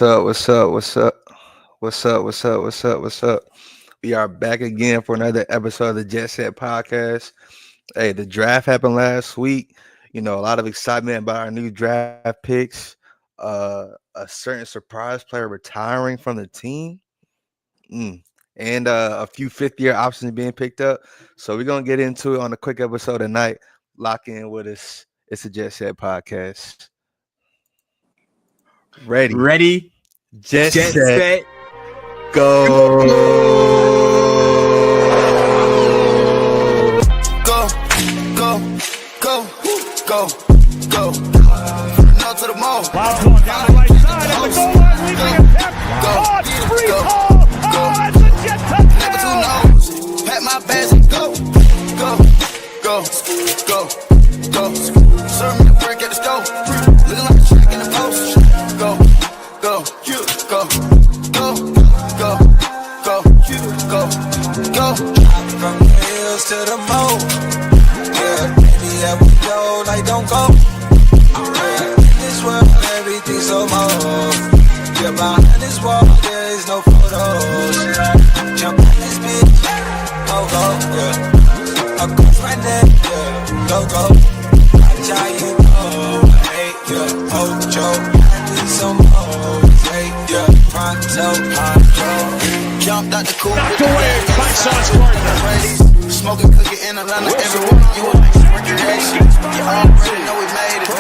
up? What's up? What's up? What's up? What's up? What's up? What's up? We are back again for another episode of the JETSET podcast. Hey, the draft happened last week. A lot of excitement about our new draft picks. A certain surprise player retiring from the team, mm. and a few fifth-year options being picked up. So we're gonna get into it on a quick episode tonight. Lock in with us. It's a JETSET podcast. Ready? Ready, Jet jet set. set, Go. Go, go, go, go, go. No to the mall. Wild one down the right side at the goal line, leaving a tap. Oh, it's free call. Oh, it's a jet Never too touchdown. knows. Pat my bags and go, go, go, go, go. Serve me the brick at the stove. Looking like a track in the post. Go, go, go, go, go, go, go, go. From the hills to the moon. Yeah, baby, yeah, we go like don't go. Yeah, in this world, everything's so move. Yeah, behind this wall, there is no photos. Jump on this bitch, go, go, yeah. Across my neck, yeah, go, go. Watch how you go, hey, yeah. Oh, Joe, I need some more, hey, yeah. Pronto, hydro. Jumped out the coupe with the Away by Sauce ladies. Smoking cookie in Atlanta, everyone. You a nice recreation. You already know we made it.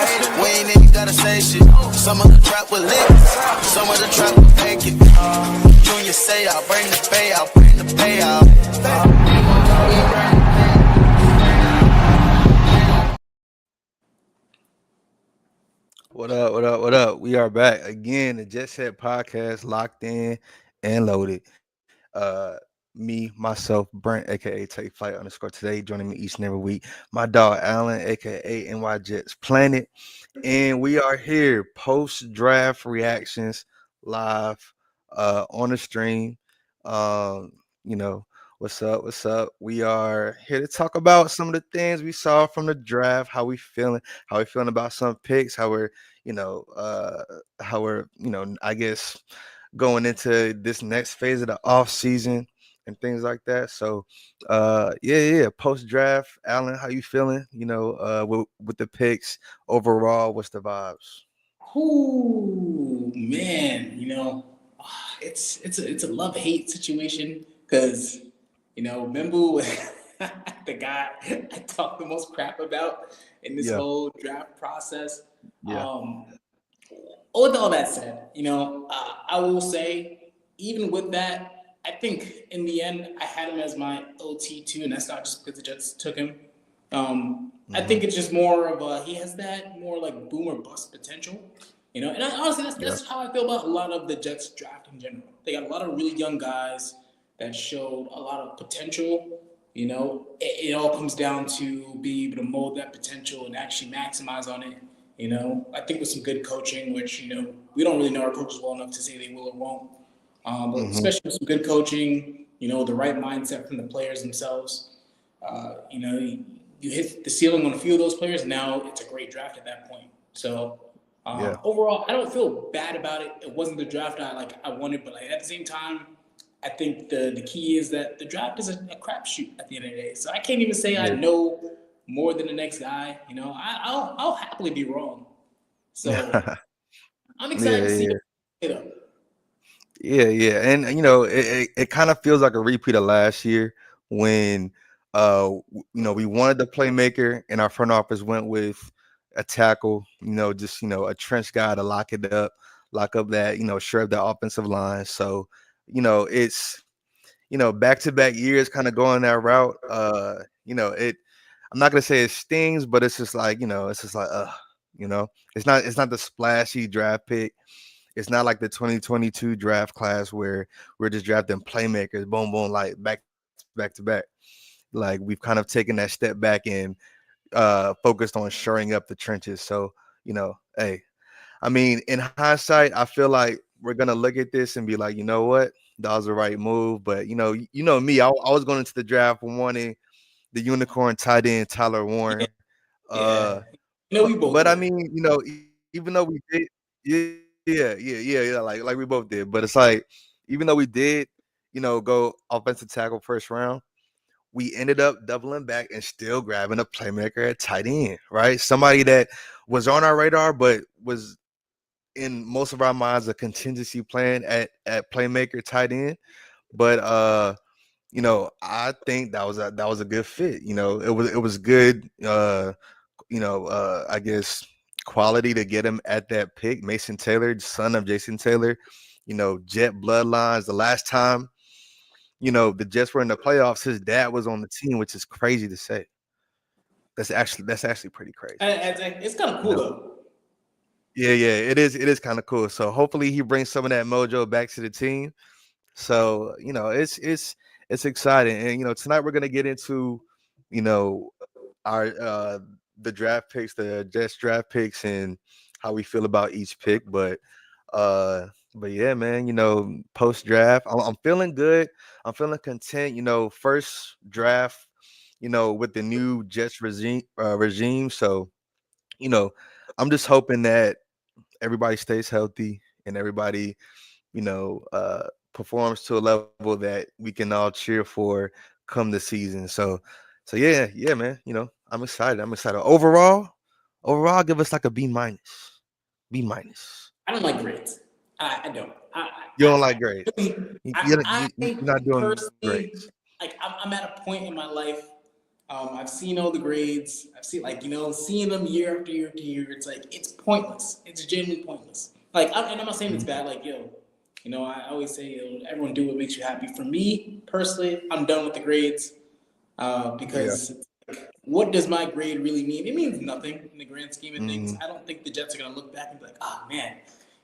We ain't even gotta say shit. Some of the trap will lit, some of the trap will fake it. Junior say I'll bring the payout, bring the payout. What up? What up? What up? We are back again. The Jet Set podcast, locked in and loaded. Me, myself, Brent, aka Take Flight underscore today, joining me each and every week. My dog Alan, aka nyjetsplanet, and we are here post draft reactions live on the stream. Um, you know, what's up? What's up? We are here to talk about some of the things we saw from the draft, how we feeling about some picks, you know, uh, how we're, I guess going into this next phase of the off season and things like that. So, yeah. Post draft, Alan, how you feeling? With the picks overall, what's the vibes? Ooh, man, it's a love hate situation because Membu, the guy I talk the most crap about in this Yeah, whole draft process. yeah, Um, with all that said, I will say, even with that, I think in the end, I had him as my OT too, and that's not just because the Jets took him. I hmm think it's just more of he has that more like boom or bust potential, And honestly, that's yeah, that's how I feel about a lot of the Jets draft in general. They got a lot of really young guys that showed a lot of potential. It all comes down to being able to mold that potential and actually maximize on it. I think with some good coaching, which we don't really know our coaches well enough to say they will or won't. But hmm especially with some good coaching, the right mindset from the players themselves, you hit the ceiling on a few of those players. And now it's a great draft at that point. So yeah, overall, I don't feel bad about it. It wasn't the draft I wanted, but at the same time, I think the key is that the draft is a crapshoot at the end of the day. So I can't even say I yeah. know more than the next guy. I'll happily be wrong. So I'm excited Yeah, to see yeah, it up. yeah. And it kind of feels like a repeat of last year when we wanted the playmaker and our front office went with a tackle, just a trench guy to lock up that, shore up the offensive line. So, it's back to back years kind of going that route. It I'm not gonna say it stings, but it's just like, it's just like you know, it's not the splashy draft pick. It's not like the 2022 draft class where we're just drafting playmakers, boom, boom, like back to back. Like we've kind of taken that step back and focused on shoring up the trenches. So, hey, I mean, in hindsight, I feel like we're gonna look at this and be like, you know what, that was the right move. But me, I was going into the draft wanting the unicorn tight end Tyler Yeah, Warren. Uh, yeah. We both but I were. mean, even though we did, yeah, Yeah. Like we both did, but it's like even though we did, go offensive tackle first round, we ended up doubling back and still grabbing a playmaker at tight end, right? Somebody that was on our radar, but was in most of our minds a contingency plan at playmaker tight end. But I think that was a good fit. It was good. I guess quality to get him at that pick. Mason Taylor, son of Jason Taylor, Jet bloodlines. The last time, the Jets were in the playoffs, his dad was on the team, which is crazy to say. That's actually pretty crazy. It's kind of You cool know? though. Yeah, it is kind of cool. So hopefully he brings some of that mojo back to the team. So it's exciting, and tonight we're gonna get into you know our the draft picks, the Jets draft picks, and how we feel about each pick. Uh, but yeah, man, post draft, I'm feeling good. I'm feeling content. First draft, with the new Jets regime. So you know, I'm just hoping that everybody stays healthy and everybody you know, uh, performs to a level that we can all cheer for come the season. So yeah, man. I'm excited. I'm excited. Overall, give us like a B minus. B minus. I don't like grades. I don't. You don't like grades. Really, You're not doing personally, grades. like I'm at a point in my life. I've seen all the grades. I've seen seeing them year after year after year. It's like it's pointless. It's genuinely pointless. And I'm not saying it's Mhm. bad. I always say everyone do what makes you happy. For me personally, I'm done with the grades Yeah. because what does my grade really mean? It means nothing in the grand scheme of things. Mm, I don't think the Jets are going to look back and be like, oh man,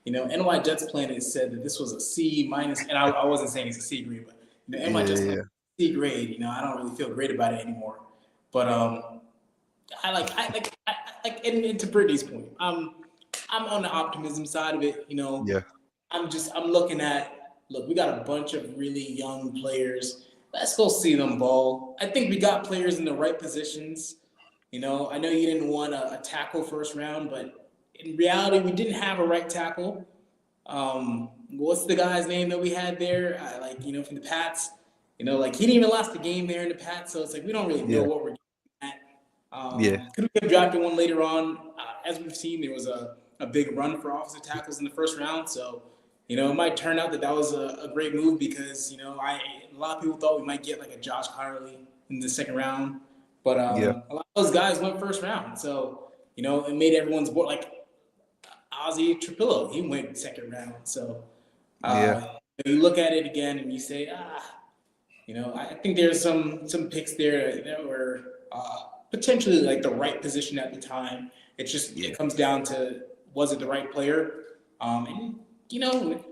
NYJetsplanet said that this was a C minus, and I wasn't saying it's a C grade, but NYJetsplanet yeah. C grade. I don't really feel great about it anymore. But and to Brittany's point, I'm on the optimism side of it. Yeah. I'm looking at look, we got a bunch of really young players. Let's go see them ball. I think we got players in the right positions. I know you didn't want a tackle first round, but in reality, we didn't have a right tackle. What's the guy's name that we had there? From the Pats. He didn't even last the game there in the Pats, so it's like we don't really know Yeah. what we're at. Yeah. Could have drafted one later on. As we've seen, there was a big run for offensive tackles in the first round, so it might turn out that was a great move because a lot of people thought we might get like a Josh Carley in the second round, but Yeah. a lot of those guys went first round, so it made everyone's board like Ozzy Trapillo, he went second round, so Yeah. you look at it again and you say I think there's some picks there that were potentially like the right position at the time. Yeah. It comes down to was it the right player, and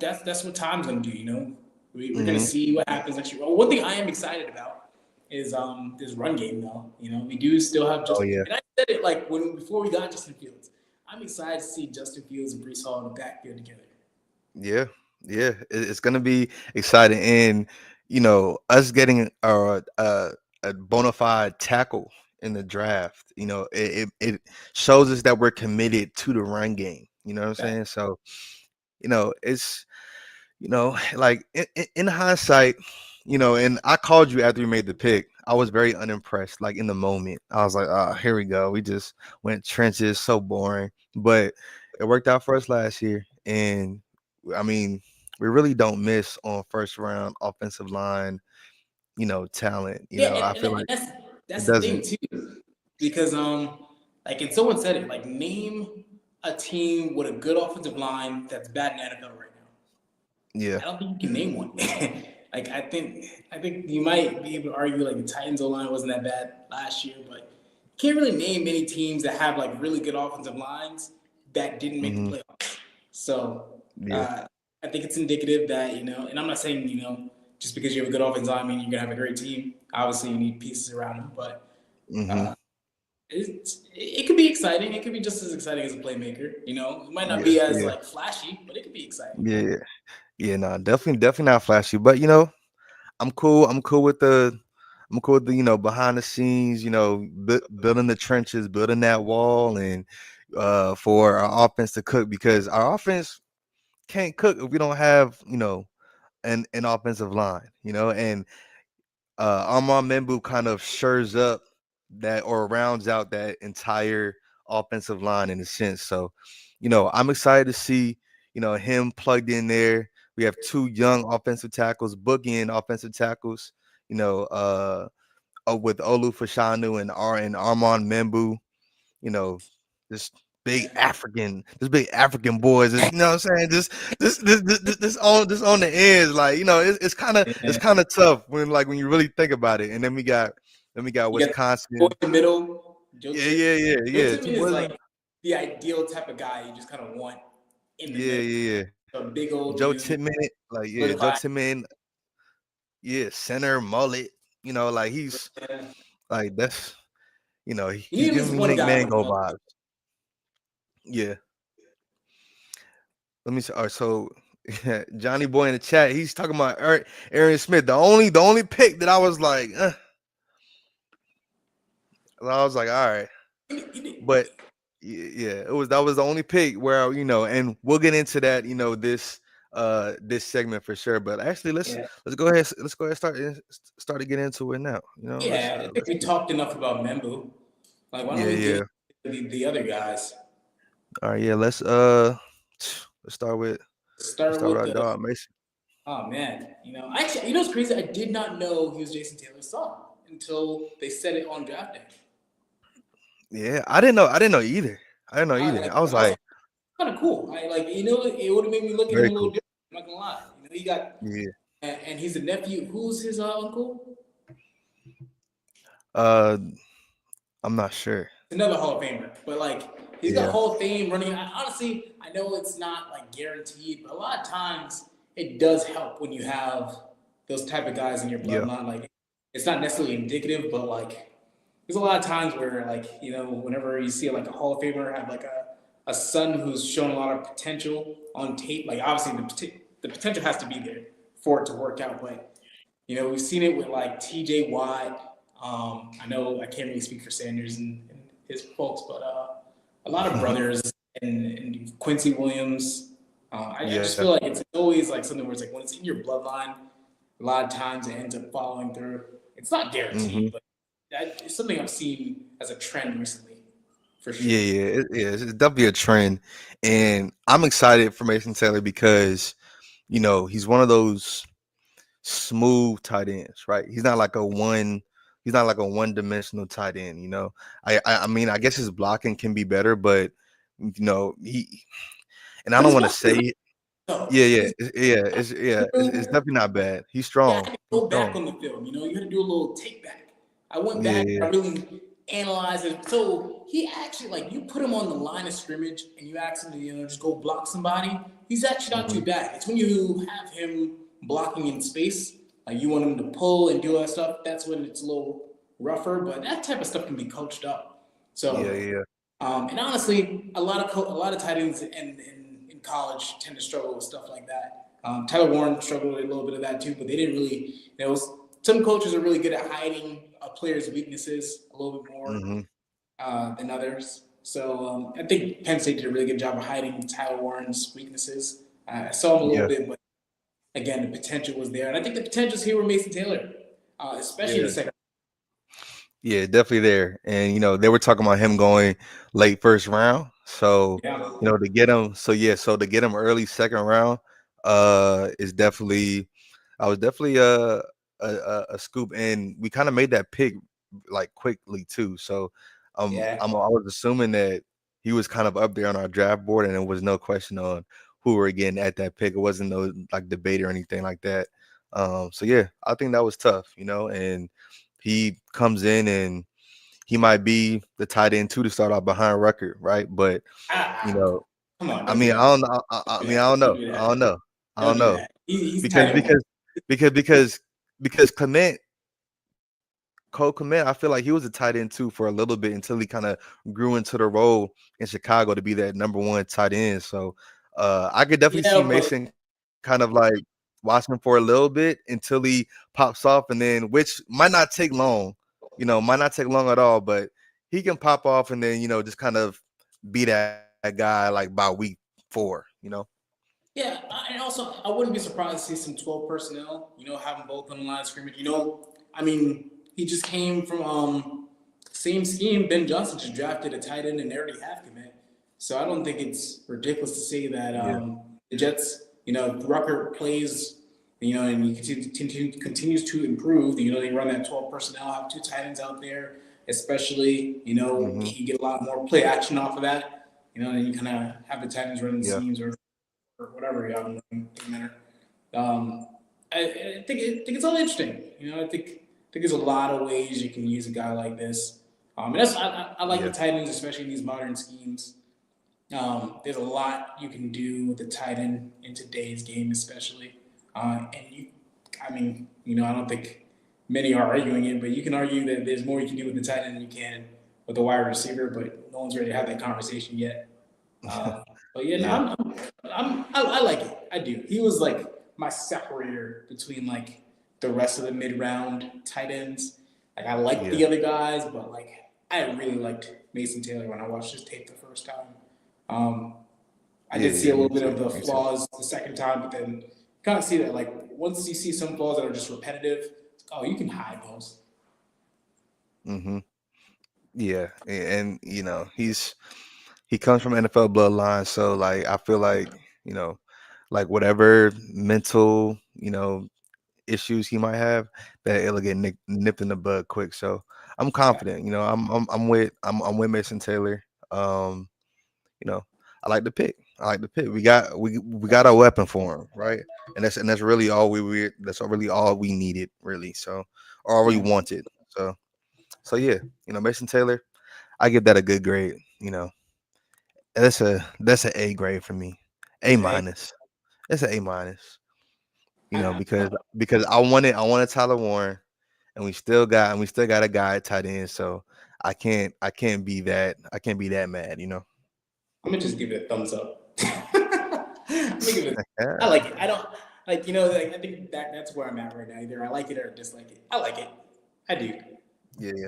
that's what time's gonna do. We're gonna Hmm. see what happens next year. Well, one thing I am excited about is this run game though. We do still have Oh Justin, yeah. and I said it like before we got Justin Fields. I'm excited to see Justin Fields and Brees Hall in the backfield together. Yeah, yeah, it's gonna be exciting, and us getting a bona fide tackle in the draft. It shows us that we're committed to the run game. You know what I'm That saying? So it's like in hindsight, and I called you after we made the pick. I was very unimpressed. Like in the moment, I was like, "Oh, here we go. We just went trenches, so boring." But it worked out for us last year, and I mean, we really don't miss on first round offensive line, talent. Yeah, I feel and like that's it the thing doesn't. too, because and someone said it like name a team with a good offensive line that's bad in the NFL right now. Yeah. I don't think you can name one. I think you might be able to argue like the Titans O line wasn't that bad last year, but you can't really name many teams that have like really good offensive lines that didn't make the Hmm. playoffs. So Yeah. uh, I think it's indicative that and I'm not saying just because you have a good offensive line, I mean you're gonna have a great team. Obviously, you need pieces around them, but Hmm. uh, it could be exciting. It could be just as exciting as a playmaker. It might not Yeah. be as Yeah. like flashy, but it could be exciting. Yeah. Yeah. No, definitely not flashy, but I'm cool. I'm cool with the behind the scenes, building the trenches, building that wall, and for our offense to cook because our offense. can't cook if we don't have, an offensive line, and Armand Membu kind of shores up that or rounds out that entire offensive line in a sense. So, I'm excited to see, him plugged in there. We have two young offensive tackles, boogieing offensive tackles, with Olu Fashanu and Armand Membu, you know, this big African boys, you know what I'm saying? This on the edge, like, it's Yeah. kind of tough when you really think about it. And then we got You got boy Wisconsin. in the middle, Joe Yeah, Tip. yeah, yeah, Joe yeah. Two Tippmann is boys. like the ideal type of guy you just kind of want in the Yeah, middle. yeah, yeah. A big old Joe dude, Tittman, like, look yeah, Joe class. Tittman, yeah, center mullet. Like he's Yeah. like that's You need he's at giving least me one Nick guy with a Mango mullet. vibes. Yeah. Let me see. All right, so Johnny Boy in the chat, he's talking about Aaron Smith. The only pick that I was like, I was like, all right, but yeah, that was the only pick where and we'll get into that, this segment for sure. But actually, let's Yeah. let's go ahead let's go ahead start to get into it now. Let's Yeah, I think we talked enough about Membu. Like, why don't yeah, we get yeah. into the other guys? All right, yeah. Let's start with Start with our the. dog Mason. Oh man, actually, what's crazy? I did not know he was Jason Taylor's son until they said it on draft day. Yeah, I didn't know either. I didn't know either. I was I was like, like, kind of cool. It would have made me look at him very a little cool. different. I'm not gonna lie. He got Yeah. and he's a nephew. Who's his uncle? Uh, I'm not sure. Another Hall of Famer, but like he's got Yeah. Hall of Fame running. Honestly, I know it's not like guaranteed, but a lot of times it does help when you have those type of guys in your Yeah. bloodline. Like it's not necessarily indicative, but like there's a lot of times where like whenever you see like a Hall of Famer have like a son who's shown a lot of potential on tape, like obviously the potential has to be there for it to work out, but we've seen it with like T.J. Watt. I know I can't really speak for Sanders and his folks, but a lot of brothers and Quincy Williams. I just Yeah. feel like it's always like something where it's like when it's in your bloodline, a lot of times it ends up following through. It's not Hmm. guaranteed, but it's something I've seen as a trend recently, for sure. Yeah, yeah, it's definitely a trend, and I'm excited for Mason Taylor because he's one of those smooth tight ends, right? He's not like a one-dimensional tight end. I mean, I guess his blocking can be better, but he and I But don't his want to block is say, no, yeah, yeah, he's it's definitely not bad. He's yeah, I had strong. to He's go back strong. on the film. You had to do a little take back. I went Yeah, back. yeah. I really analyzed it. So he actually, like, you put him on the line of scrimmage and you ask him to, just go block somebody. He's actually not too Mhm. bad. It's when you have him blocking in space, like you want him to pull and do all that stuff. That's when it's a little rougher. But that type of stuff can be coached up. Yeah, So, yeah, and honestly, a lot of tight ends in college tend to struggle with stuff like that. Tyler Warren struggled with a little bit of that too, but they didn't really. Some coaches are really good at hiding a player's weaknesses a little bit more hmm than others. So I think Penn State did a really good job of hiding Tyler Warren's weaknesses. I saw him a little yeah, bit, but again, the potential was there, and I think the potential's here with Mason Taylor, especially in the yeah. second. Yeah, definitely there. And they were talking about him going late first round. So, Yeah, to get him, so to get him early second round, is definitely I was definitely a scoop. And we kind of made that pick like quickly too. So yeah. I was assuming that he was kind of up there on our draft board, and there was no question on who we were getting at that pick. It wasn't no like debate or anything like that. So yeah, I think that was tough, and he comes in and he might be the tight end too to start off behind record, right? But you Ah, know, come on, I don't do mean, I that. don't know. I Do mean, that. I don't Don't know. do I that. don't know. I Don't don't do know that. He's because tight one. Clement Cole Kmet, I feel like he was a tight end too for a little bit until he kind of grew into the role in Chicago to be that number one tight end. So I could definitely see Yeah, but Mason kind of like watching for a little bit until he pops off, and then which might not take long, might not take long at all, but he can pop off and then just kind of be that guy like by week 4. Yeah, and also I wouldn't be surprised to see some 12 personnel. Have them both on the line of scrimmage. I mean, he just came from same scheme. Ben Johnson just drafted a tight end, and they already have commit. So I don't think it's ridiculous to say that Yeah. the Jets, if Rucker plays, and he continues to improve. They run that 12 personnel, have two tight ends out there, especially. Hmm. You get a lot more play action off of that. And you kind of have the tight ends running Yeah. seams or whatever. Yeah, doesn't matter. Um, I think it's all interesting. I think there's a lot of ways you can use a guy like this. And I like the Yeah. tight ends, especially in these modern schemes. There's a lot you can do with the tight end in today's game, especially. I mean, I don't think many are arguing it, but you can argue that there's more you can do with the tight end than you can with a wide receiver, but no one's ready to have that conversation yet. But yeah, no, Yeah. I like it. I do. He was like my separator between like the rest of the mid round tight ends. Like I liked Yeah. the other guys, but like I really liked Mason Taylor when I watched his tape the first time. Um, I Yeah. did see Yeah. a Me little bit too. of the Me too. flaws the second time, but then kind of see that like once you see some flaws that are just repetitive, it's like, oh, you can hide those. Hmm. Yeah. And he comes from NFL bloodline, so like I feel like you know like whatever mental issues he might have, that it'll get nipped in the bud quick. So I'm Yeah, confident. I'm with Mason Taylor. Um, you know, I like the pick. I like the pick. We got a weapon for him, right? And that's really all that's really all we needed, really. So or all we yeah. wanted. So yeah, Mason Taylor, I give that a good grade. That's an A grade for me. A Hey, minus. That's an A minus. I, Because I wanted Tyler Warren, and we still got a guy at tight end. So I can't be that mad. I'm gonna just give it a thumbs up. I'm gonna give it. I Yeah, like it. I don't like like, I think that's where I'm at right now. Either I like it or dislike it. I like it. I do. yeah, yeah.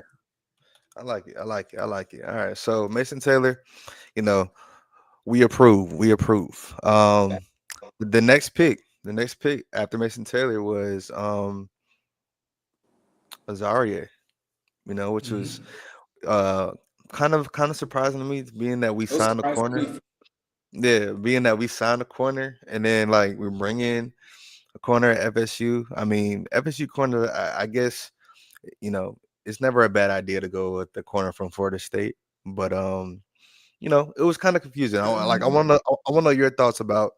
I like it. I like it. I like it. All right. So Mason Taylor, you know, we approve. We approve. The next pick after Mason Taylor was Azaria, which was Mm-hmm. uh kind of surprising to me, being that we It was signed a surprising corner. me. Yeah, being that we signed a corner and then like we bring in a corner at FSU. I mean, FSU corner, I guess, you know, it's never a bad idea to go with the corner from Florida State. But it was kind of confusing. I want to know your thoughts about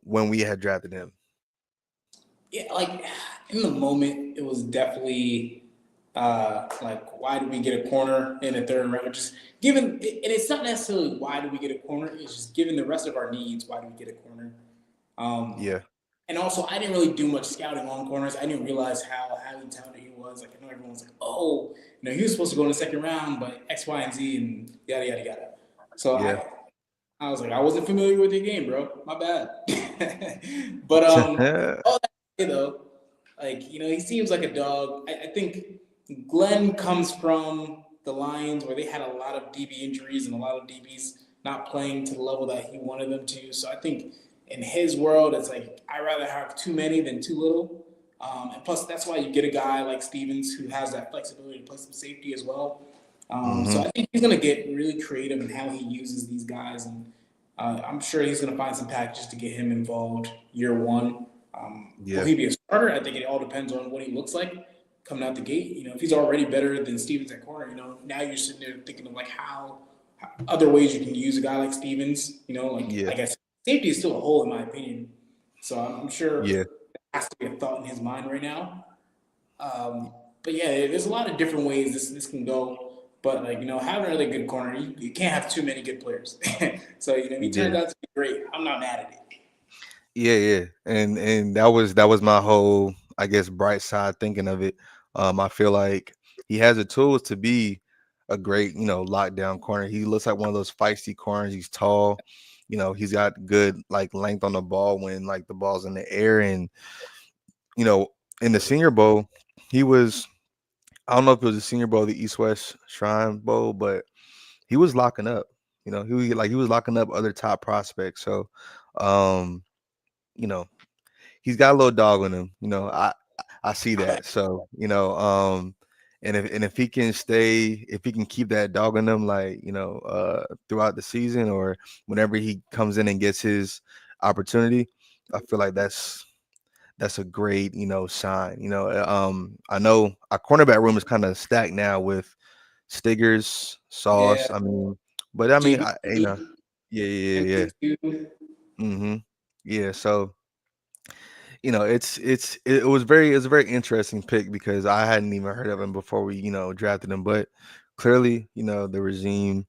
when we had drafted him. Yeah, like in the moment, it was definitely like why did we get a corner in the third round? Just given, and it's not necessarily why did we get a corner. It's just given the rest of our needs, why do we get a corner? Um, Yeah, and also, I didn't really do much scouting on corners. I didn't realize how highly talented he was. Like I know everyone's like, oh, he was supposed to go in the second round, but X, Y, and Z, and yada yada yada. So yeah. I was like, I wasn't familiar with your game, bro. My bad. But all that to say, though, like he seems like a dog. I think Glenn comes from the Lions where they had a lot of DB injuries and a lot of DBs not playing to the level that he wanted them to. So I think in his world, it's like I rather have too many than too little. And plus, that's why you get a guy like Stevens who has that flexibility to play some safety as well. So Hmm. I think he's going to get really creative in how he uses these guys, and I'm sure he's going to find some packages to get him involved year one. Will Yeah, he be a starter? I think it all depends on what he looks like coming out the gate. If he's already better than Stevens at corner, now you're sitting there thinking of like how other ways you can use a guy like Stevens. Like yeah, I guess safety is still a hole in my opinion. So I'm sure yeah, it has to be a thought in his mind right now. But yeah, there's a lot of different ways this can go. But like having a really good corner, you can't have too many good players. So if he turns yeah. out to be great, I'm not mad at it. Yeah, yeah, and that was my whole, I guess, bright side thinking of it. I feel like he has the tools to be a great, lockdown corner. He looks like one of those feisty corners. He's tall, he's got good like length on the ball when like the ball's in the air, and you know, in the Senior Bowl, he was. I don't know if it was the Senior Bowl, the East West Shrine Bowl, but he was locking up. He was locking up other top prospects. So Um, you know, he's got a little dog in him. I see that. So, and if he can stay, if he can keep that dog in him, like, throughout the season or whenever he comes in and gets his opportunity, I feel like that's a great, sign. I know our cornerback room is kind of stacked now with Stiggers, Yeah, Sauce. I mean, but I mean, JD, yeah, yeah, yeah. MK2. Mm-hmm. Yeah. So, it was a very interesting pick because I hadn't even heard of him before we, drafted him. But clearly, the regime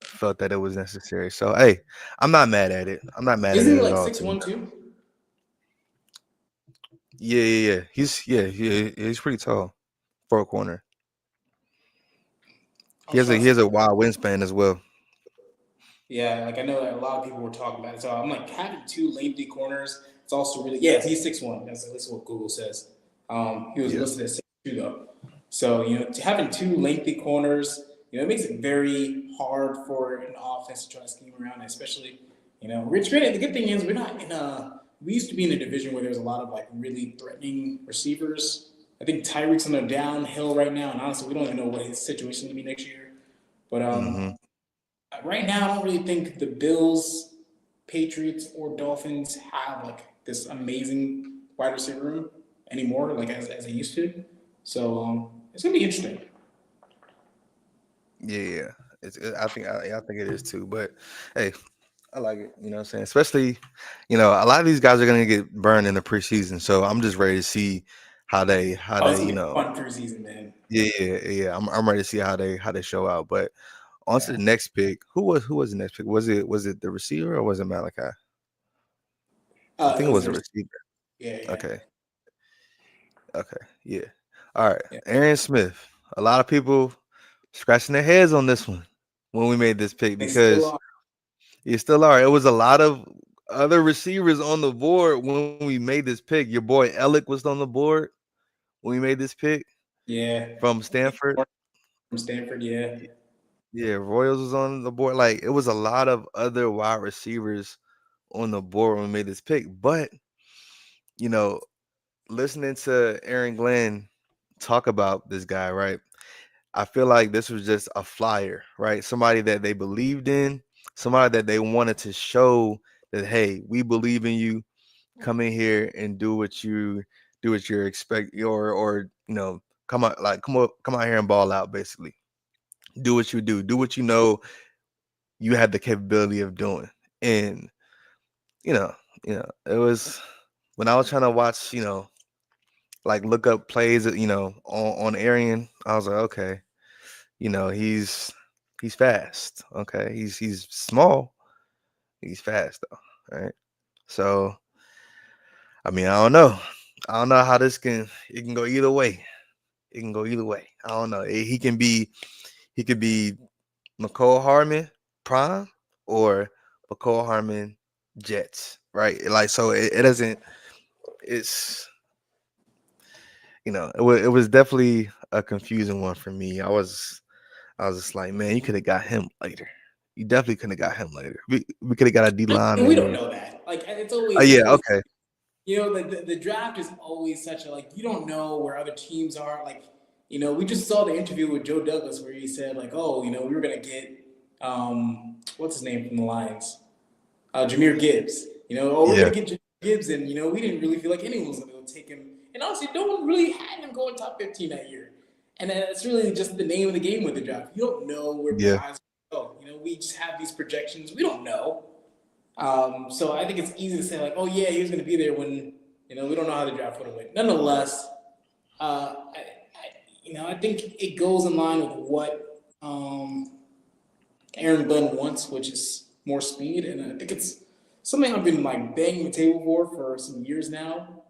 felt that it was necessary. So hey, I'm not mad at it. I'm not mad at Isn't he it at like all. 6'1" too? Yeah, yeah, yeah. He's pretty tall for a corner. I He was has a trying to he see. has a wide wingspan as well. Yeah, like I know that a lot of people were talking about it. So I'm like having two lengthy corners. It's also really yeah. He's 6'1". That's what Google says. He was Yeah. listed as 6'2" though. So having two lengthy corners, it makes it very hard for an offense to try to scheme around, especially Rich. Granted, the good thing is we're not in a. We used to be in a division where there's a lot of like really threatening receivers. I think Tyreek's on a downhill right now, and honestly, we don't even know what his situation will be next year. But Mm-hmm. right now, I don't really think the Bills, Patriots, or Dolphins have like this amazing wide receiver room anymore, like as they used to. So it's gonna be interesting. Yeah, yeah. I think it is too. But hey, I like it. You know what I'm saying? Especially, a lot of these guys are gonna get burned in the preseason. So I'm just ready to see how Oh, it's they, gonna be a fun preseason, man. yeah, yeah, yeah. I'm ready to see how they show out. But on to Yeah. the next pick. Who was the next pick? Was it the receiver or was it Malachi? I It think it was was the a receiver. yeah, yeah, Okay. Okay. Yeah. All right. yeah. Aaron Smith. A lot of people scratching their heads on this one when we made this pick They still because are. you still are. It was a lot of other receivers on the board when we made this pick. Your boy Alec was on the board when we made this pick Yeah. from Stanford. From Stanford, yeah. Yeah, Royals was on the board. Like it was a lot of other wide receivers on the board when we made this pick. But you know, listening to Aaron Glenn talk about this guy, right? I feel like this was just a flyer, right? Somebody that they believed in, somebody that they wanted to show that, hey, we believe in you. Come in here and do what you expect, or come out here and ball out. Basically, do what you do. Do what you know you have the capability of doing. And you know, it was when I was trying to watch, like look up plays, on Arian. I was like, okay, he's fast. Okay, he's small. He's fast though. Right. So I mean, I don't know. I don't know how this can. It can go either way. It can go either way. I don't know. He could be McCole Harmon prime or McCole Harmon Jets. Right. Like so, it doesn't. It's it was definitely a confusing one for me. I was just like, man, you could have got him later. You definitely could have got him later. We could have got a D And we don't lineman. know that. Like Oh it's yeah, always okay. the draft is always such a like you don't know where other teams are. Like we just saw the interview with Joe Douglas where he said like, oh, we were gonna get what's his name from the Lions, Jameer Gibbs. Oh, we're Yeah, gonna get Jameer Gibbs, and we didn't really feel like anyone was gonna go take him. And honestly, no one really had him going top 15 that year. And that's really just the name of the game with the draft. You don't know where yeah, guys go. We just have these projections. We don't know. So I think it's easy to say like, oh yeah, he was going to be there when we don't know how the draft would have went. Nonetheless, I think it goes in line with what Aaron Glenn wants, which is more speed, and I think it's something I've been like banging the table for some years now.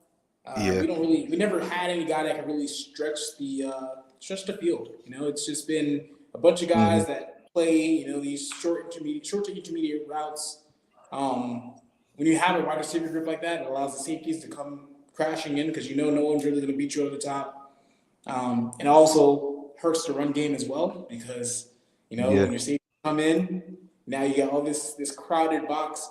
yeah. We never had any guy that could really stretch the field. It's just been a bunch of Hmm. guys that play these short to intermediate routes. When you have a wide receiver group like that, it allows the safeties to come crashing in because no one's really going to beat you over the top. And also hurts the run game as well because Yeah, when your safeties come in, now you got all this crowded box.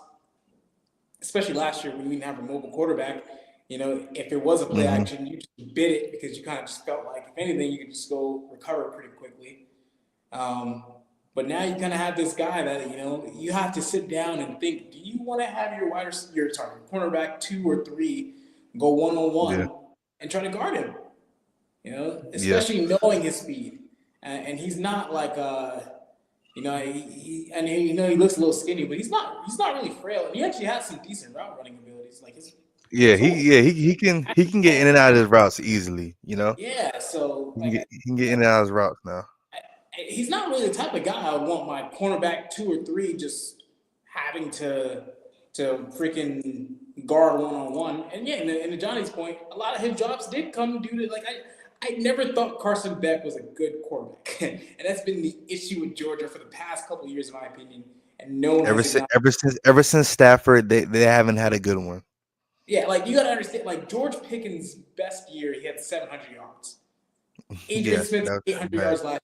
especially last year when we didn't have a mobile quarterback. If it was a play Hmm. action, you just bid it because you kind of just felt like if anything, you could just go recover pretty quickly. Um, but now you kind of have this guy that you have to sit down and think: do you want to have your cornerback 2 or 3 go one on Yeah, one and try to guard him? yeah, Especially knowing his speed, and he's not like he looks a little skinny, but he's not really frail, and he actually has some decent route running abilities. Like yeah. his whole He can get in and out of his routes easily. yeah. So He can get in and out of his routes now. he's not really the type of guy I would want my cornerback 2 or 3 just having to freaking guard one on one. And yeah, and to Johnny's point, a lot of his drops did come due to I never thought Carson Beck was a good quarterback, and that's been the issue with Georgia for the past couple of years, in my opinion. And no one Ever has since, acknowledged. ever since Stafford, they haven't had a good one. Yeah, like you got to understand. Like George Pickens' best year, he had 700 yards. Adrian Yeah, Smith's that was pretty 800 bad. yards last.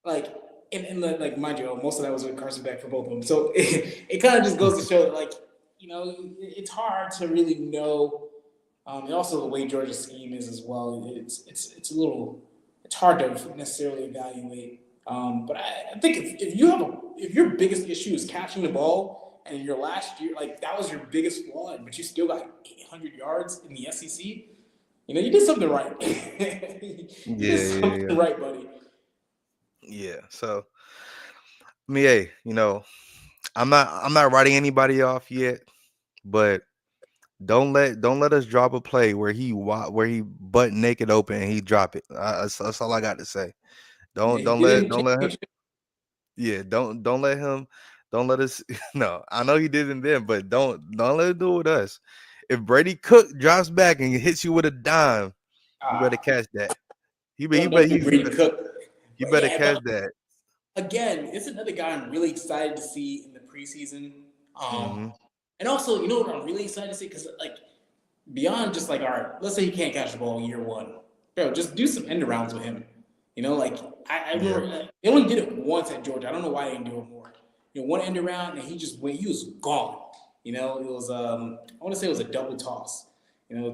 Like like mind you, most of that was with Carson Beck for both of them. So it kind of just goes to show that it's hard to really know. And also the way Georgia's scheme is as well. It's a little it's hard to necessarily evaluate. But I think if your biggest issue is catching the ball and your last year like that was your biggest flaw, but you still got 800 yards in the SEC, you did something right. You did Yeah, yeah, something yeah, right, buddy. yeah. So, I mean, hey, I'm not writing anybody off yet, but don't let us drop a play where he butt naked open and he drop it. That's all I got to say. Yeah, Don't he don't did let in don't let him. championship. Yeah, don't let him. Don't let us. No, I know he didn't then, but don't let him do it with us. If Brady Cook drops back and hits you with a dime, you better Ah, catch that. He be, he don't better do he, Brady Cook. you But better yeah, catch but that. again, it's another guy I'm really excited to see in the preseason. Um, Hmm. and also, you know what I'm really excited to see because beyond just all right, let's say he can't catch the ball year one, bro, just do some end arounds with him. I Yeah, remember they only did it once at Georgia. I don't know why they didn't do it more. One end around and he just went. He was gone. It was I want to say it was a double toss.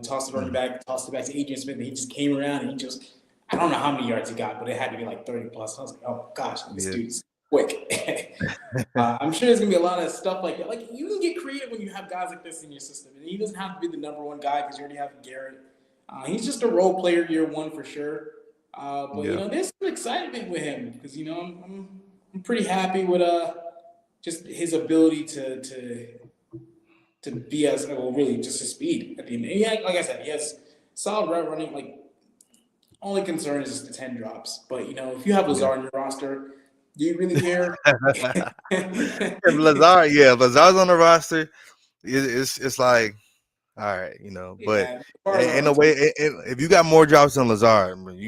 Tossed it running mhm, back, tossed it back to Adrian Smith, and he just came around and he just I don't know how many yards he got, but it had to be like 30 plus. I was like, oh gosh, this yeah, dude's quick. I'm sure there's gonna be a lot of stuff like that. Like you can get creative when you have guys like this in your system, and he doesn't have to be the number one guy because you already have Garrett. He's just a role player year one for sure. But yeah, there's some excitement with him because I'm pretty happy with just his ability to be as well really just his speed at the end. And yeah, like I said, he has solid route running. Like only concern is just the 10 drops. But if you have yeah. Lazard on your roster, do you really care? If Lazard's on the roster, it's like all right, but Yeah, bars are in on a the way, team. if you got more drops than Lazard, man,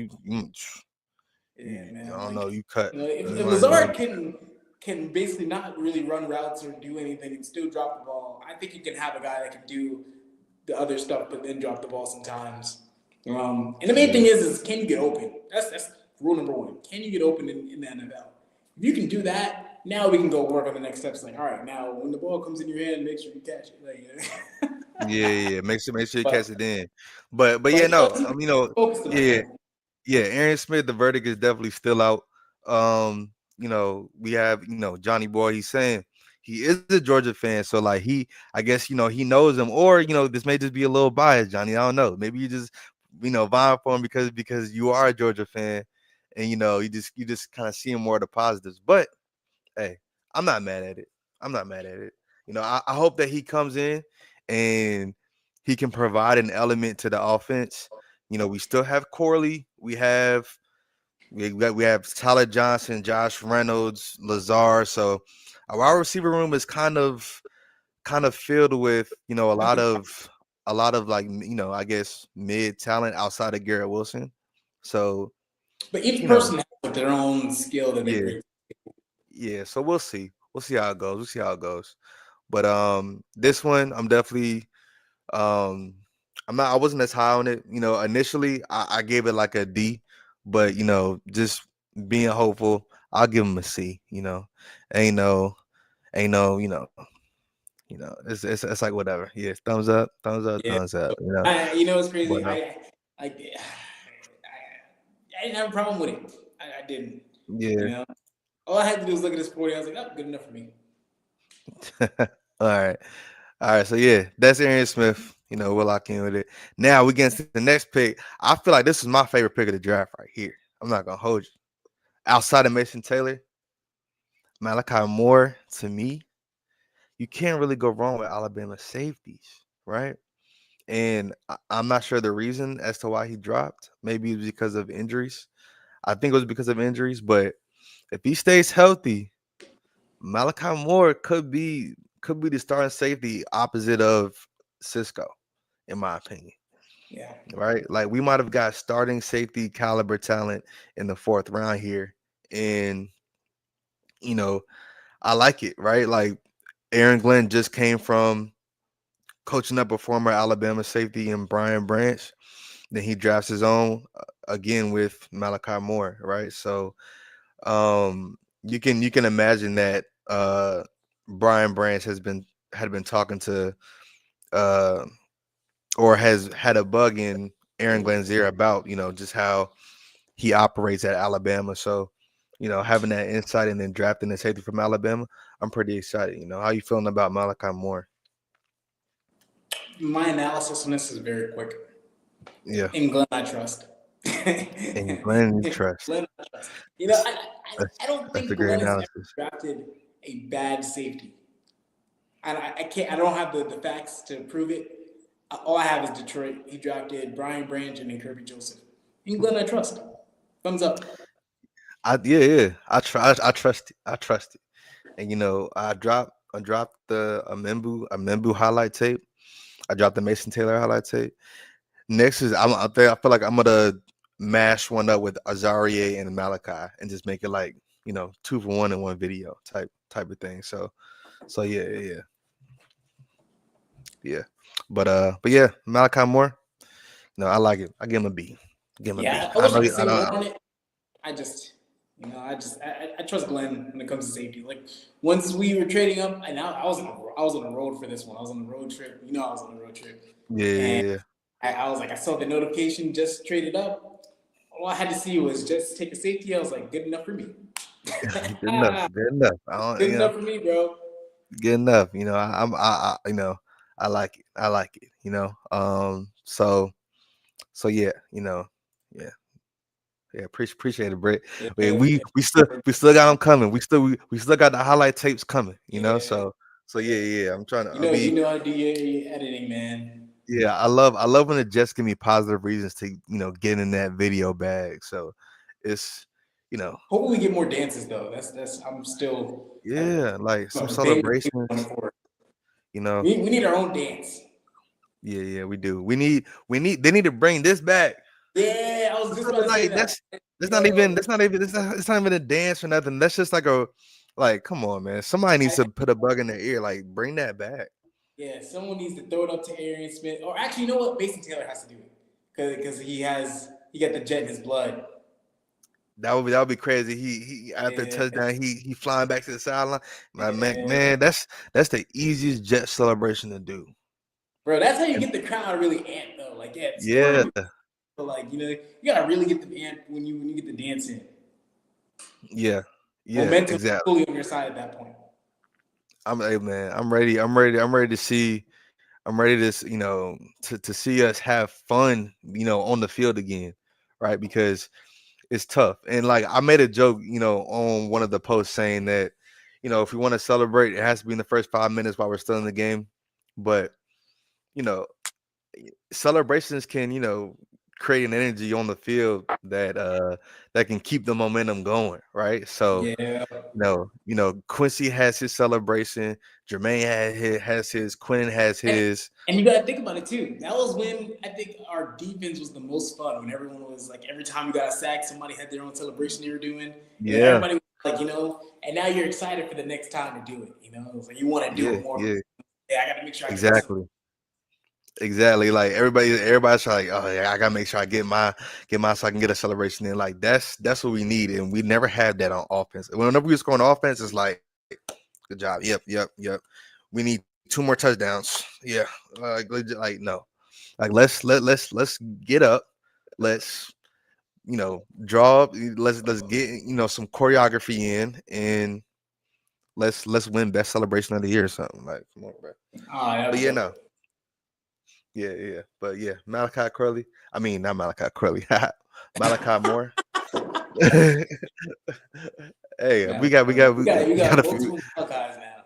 Yeah, I man. don't know, you cut. If You Lazard might- can basically not really run routes or do anything and still drop the ball, I think you can have a guy that can do the other stuff but then drop the ball sometimes. And the main yeah, thing is can you get open? That's rule number one. Can you get open in the NFL? If you can do that, now we can go work on the next steps. Like, all right, now when the ball comes in your hand, make sure you catch it. yeah, yeah. Make sure you but catch it in. But yeah, but no, keep focused enough yeah, though. yeah. Aaron Smith, the verdict is definitely still out. We have Johnny Boy. He's saying he is a Georgia fan, so like I guess he knows him, or this may just be a little biased, Johnny. I don't know. Maybe you just vying for him because you are a Georgia fan, and you just kind of see more of the positives. But hey, I'm not mad at it. I'm not mad at it. I hope that he comes in and he can provide an element to the offense. We still have Corley. We have Tyler Johnson, Josh Reynolds, Lazar. So our wide receiver room is kind of filled with a lot of like I guess mid talent outside of Garrett Wilson. So But each you know person has their own skill that they yeah, bring. yeah. So we'll see. We'll see how it goes. We'll see how it goes. But this one I'm definitely um I wasn't as high on it. Initially I gave it like a D, but just being hopeful, I'll give him a C. Ain't no, ain't no, it's like whatever. Yeah, thumbs up, thumbs up, Yeah. thumbs up. You know, it's But crazy. I I didn't have a problem with it. I didn't. You yeah. know, all I had to do was look at his 40. I was like, oh, good enough for me. All right. All right. So yeah, that's Aaron Smith. We'll lock in with it. Now we get into the next pick. I feel like this is my favorite pick of the draft right here. I'm not gonna hold you. Outside of Mason Taylor, Malachi Moore, to me, you can't really go wrong with Alabama safeties, right? And I'm not sure the reason as to why he dropped. Maybe it was because of injuries. I think it was because of injuries, but if he stays healthy, Malachi Moore could be the starting safety opposite of Cisco, in my opinion. Yeah. Right? Like we might have got starting safety caliber talent in the fourth round here. And you know, I like it, right? Like Aaron Glenn just came from coaching up a former Alabama safety in Brian Branch. Then he drafts his own again with Malachi Moore, right? So you can imagine that Brian Branch had been talking to uh or has had a bug in Aaron Glenn's ear about just how he operates at Alabama. So having that insight and then drafting the safety from Alabama, I'm pretty excited. How you feeling about Malachi Moore? My analysis on this is very quick. Yeah, In Glenn, I trust. and Glenn you trust. Glenn, I trust. That's I don't that's a think great Glenn has ever analysis. drafted a bad safety. And I can't. I don't have the facts to prove it. All I have is Detroit. He drafted Brian Branch and then Kirby Joseph. In Glenn, I trust. Thumbs up. Yeah. I trust it. I trust it. And I dropped the Amembu highlight tape. I dropped the Mason Taylor highlight tape. Next is I'm out there. I feel like I'm gonna mash one up with Azarie and Malachi and just make it like 2 for 1 in one video type of thing. So yeah. But yeah, Malachi Moore. No, I like it. I give him a B. Give him a B. Yeah, I I wish I know. could I say more know. on it. I just, I trust Glenn when it comes to safety. Like once we were trading up, and I was on the road for this one. I was on the road trip. I was on the road trip, Yeah, and yeah, I was like, I saw the notification, just traded up. All I had to see was just take a safety. I was like, good enough for me. yeah. Good enough. Good enough. I don't. Good enough for me, bro. Good enough. I like it. I like it. So yeah. Yeah. Yeah, appreciate it, Brett. Yeah, We still got them coming. We still got the highlight tapes coming. yeah. So yeah. I'm trying to. You know how to do your editing, man. Yeah. I love when it just give me positive reasons to get in that video bag. So it's you know Hopefully, we get more dances though. That's I'm still yeah, like some big on it celebrations. for. You know, We need our own dance. yeah, we do. They need to bring this back. Yeah, I was just about to say Like that. that's Yo, not even it's not even a dance or nothing. That's just like come on, man. Somebody needs to put a bug in their ear. Like bring that back. yeah, someone needs to throw it up to Arian Smith, or actually, you know what? Mason Taylor has to do it because he got the jet in his blood. That would be crazy. He after Yeah, touchdown, he flying back to the sideline. Like yeah. man, that's the easiest jet celebration to do. Bro, that's how you get the crowd really amped though. Like, yeah, Yeah, scoring, but like you gotta really get them amped when you get the dance in. yeah, Momentum is exactly. fully on your side at that point. Hey, man, I'm ready. I'm ready to see. I'm ready to to see us have fun, on the field again, right? Because it's tough. And like I made a joke, on one of the posts saying that, if we want to celebrate, it has to be in the first 5 minutes while we're still in the game. But you know, celebrations can, create an energy on the field that can keep the momentum going, right? So Yeah, Quincy has his celebration, Jermaine has his, Quinn has and his. and you gotta think about it too. That was when I think our defense was the most fun. When everyone was like, every time we got a sack, somebody had their own celebration they were doing. Yeah, Everybody was like, and now you're excited for the next time to do it. It's like you want to do yeah, it more. yeah, Yeah, I got to make sure I get my celebration. exactly. Exactly. Like everybody's like, oh yeah, I gotta make sure I get my so I can get a celebration in. Like that's what we need. And we never had that on offense. Whenever we was going on offense, it's like, good job. Yep. We need 2 more touchdowns. Yeah, like no, like let's get up. Let's draw up. Let's get some choreography in, and let's win best celebration of the year or something. Like, come on, bro. Oh, that'd But be yeah, dope. no, yeah. But yeah, Malachi Curley. I mean, not Malachi Curley. Malachi Moore. Hey, Man, we we got got a few. multiple Buckeyes now.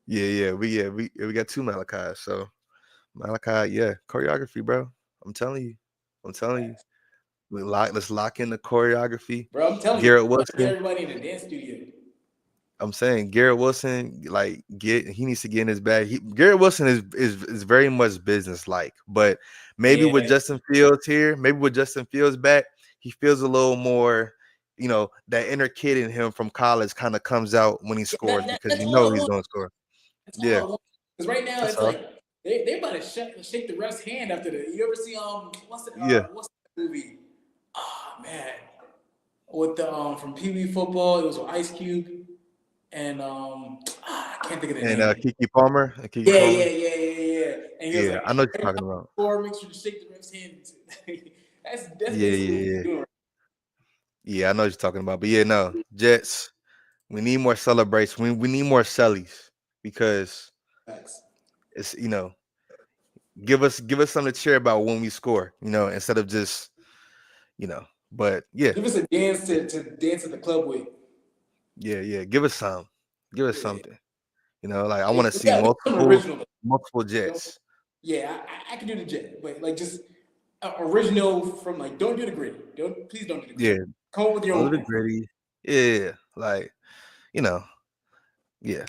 We got 2 Malachi. So Malachi, yeah, choreography, bro. I'm telling you, I'm telling you. Facts. Let's lock in the choreography. Bro, I'm telling you, Garrett I'm gonna get Wilson. everybody in the dance studio. I'm saying Garrett Wilson, like he needs to get in his bag. Garrett Wilson is very much business like, but maybe with Yeah, Justin Fields here, maybe with Justin Fields back, he feels a little more, that inner kid in him from college kind of comes out when he scores because that's all I he's want. going to score. That's all Yeah, I want. Because right now that's it's all. like they about to shake the ref's hand after the. You ever see Yeah, what's the movie? Oh man, with the from Pee Wee football, it was with Ice Cube and I can't think of the and name. Kiki Palmer, Kiki Yeah, Palmer. yeah, yeah, yeah, yeah. And he was Yeah, like, I know what you're every talking time about. you score, make sure to shake the ref's hand. That's Yeah, basically what yeah, we're yeah, doing. yeah. I know what you're talking about. But yeah, no Jets. We need more celebrations. We need more sellies because Facts. it's give us something to cheer about when we score. Instead of just But yeah, Give us a dance to dance at the club with. yeah. Give us some. Give us Yeah. something. Like I Hey, want to see we got some original. multiple You know? Jets. Yeah, I can do the jet, but like just original from like don't do the gritty. Please don't do the gritty. Yeah, Come up with your all own the thing. gritty. Yeah, like you know, yeah,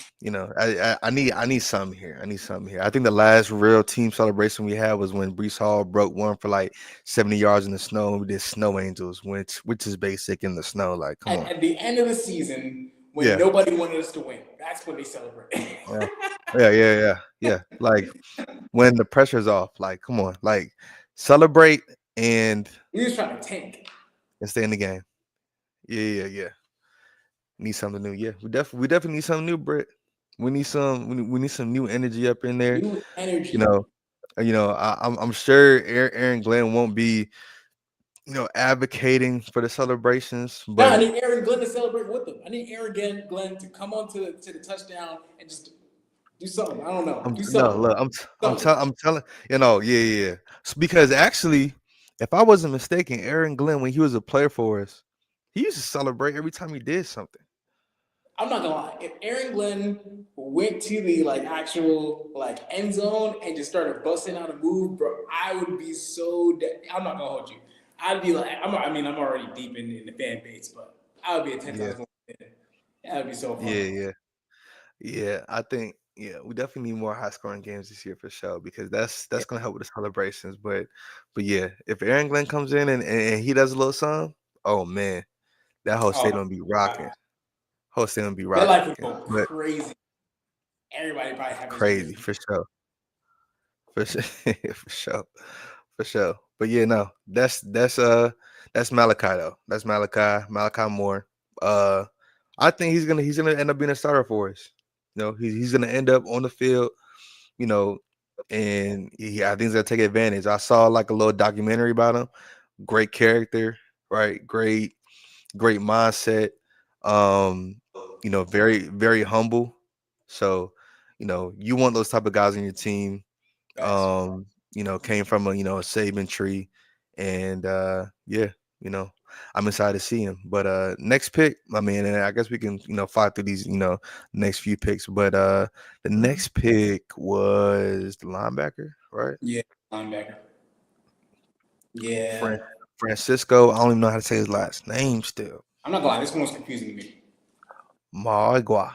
I need something here. I need something here. I think the last real team celebration we had was when Brees Hall broke one for like 70 yards in the snow. And we did snow angels, which is basic in the snow. Like, come on. At the end of the season, when Yeah, nobody wanted us to win, that's when they celebrate. yeah, yeah. Like when the pressure's off. Like, come on. Like, celebrate and We just trying to tank. stay in the game. Yeah. Need something new. Yeah, we definitely need something new, Britt. We need some new energy up in there. New You energy. know, I'm sure Aaron Glenn won't be advocating for the celebrations, Now I but need Aaron Glenn to celebrate with them. I need Aaron Glenn to come on to the touchdown and just do something. I don't know. I'm Do no something. look. Something. I'm telling yeah. Because actually, if I wasn't mistaken, Aaron Glenn when he was a player for us, he used to celebrate every time he did something. I'm not gonna lie. If Aaron Glenn went to the like actual like end zone and just started busting out a move, bro, I would be so. I'm not gonna hold you. I'd be like, I'm already deep in the fan base, but I would be a 10 Yeah, times more. That would be so yeah, fun. yeah. Yeah, I think we definitely need more high scoring games this year for sure because that's Yeah. gonna help with the celebrations. But yeah, if Aaron Glenn comes in and he does a little something, oh man, that whole Oh, stadium be rocking. God. Whole stadium be That life rocking. would go But crazy. Everybody probably have his crazy jersey. for sure. For sure. For sure. For sure. But yeah, no, that's Malachi though. That's Malachi Moore. Uh I think he's gonna end up being a starter for us. He's gonna end up on the field, you know, and I think he's gonna take advantage. I saw like a little documentary about him. Great character, right? Great mindset. Um, very, very humble. So, you want those type of guys on your team. Facts. Came from a Saban tree. And yeah, you know, I'm excited to see him. But next pick, I mean, and I guess we can, fight through these, next few picks. But the next pick was the linebacker, right? Yeah, linebacker. Fran- Yeah. Francisco. I don't even know how to say his last name still. I'm not gonna lie, this one was confusing to me. Magua.